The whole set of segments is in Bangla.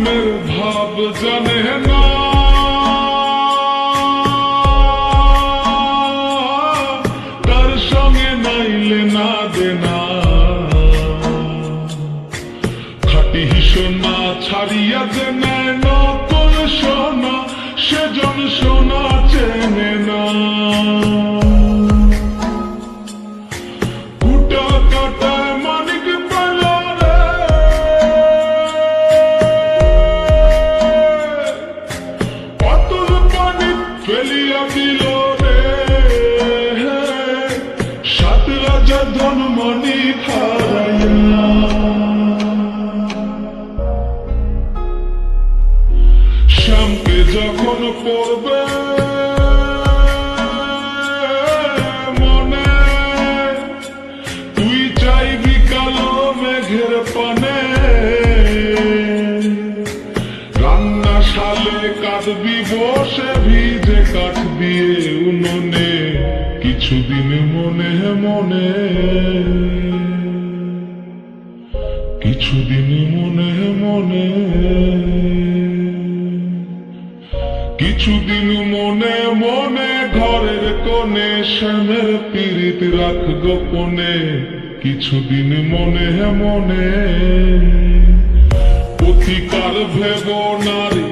প্রেমের ভাব জানে না, তার সঙ্গে নাইলে না দেনা। খাঁটি সোনা ছাড়িয়া যে নেয় নকল সোনা, সেজন সোনা চেনে না। কুটা কাটায় মানিক পেল রে, অতল পানি ফেলিয়া দিল রে। সাত রাজা ধনমণি হারাইয়া, শ্যামকে যখন পড়বে মনে, তুই চাইবি কালো মেঘের পানে। রান্না শালে কাঁদবি বসে ভিজে কাঠ দিয়ে উনুনে, কিছুদিন মনে মনে, কিছুদিন মনে মনে, কিছুদিন মনে মনে ঘরের কোণে শ্যামের পীড়িত রাখ গোপনে। কিছুদিন মনে মনে, পথিকার ভেব নারী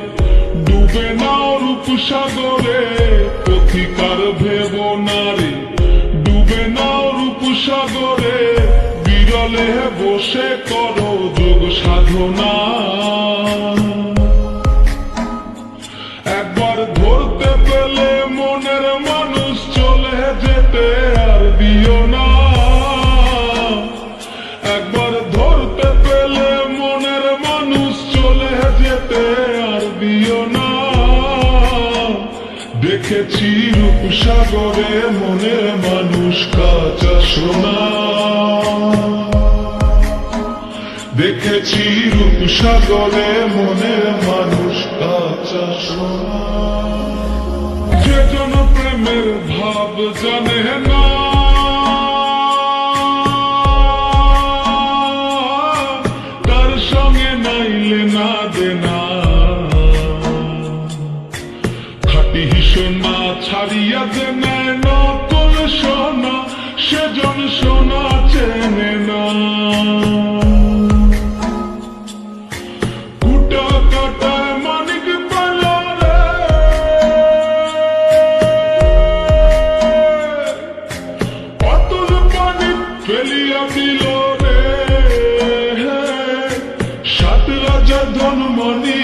ডুবে নাও রূপসাগরে। পথিকার ভেব নারী ডুবে নাও রূপসাগরে, বিরলে বসে করো যোগ সাধনা। একবার ধরতে পেলে মনের মানুষ চলে যেতে আর দিও না। একবার ধরতে পেলে মনের মানুষ চলে যেতে আর দিও না। দেখেছি রূপসাগরে মনের মানুষ কাঁচা সোনা, দেখেছি রূপসাগরে মনের মানুষ কাঁচা সোনা। যেজন প্রেমের ভাব জানে না, তার সঙ্গে নাইলে না দেনা। খাঁটি সোনা ছাড়িয়া যে নেয় নকল সোনা, সেজন সোনা চেনে না। কুটা কাটায় মানিক পেল রে, অতল পানি ফেলিয়া দিল রে। সাত রাজা ধনমণি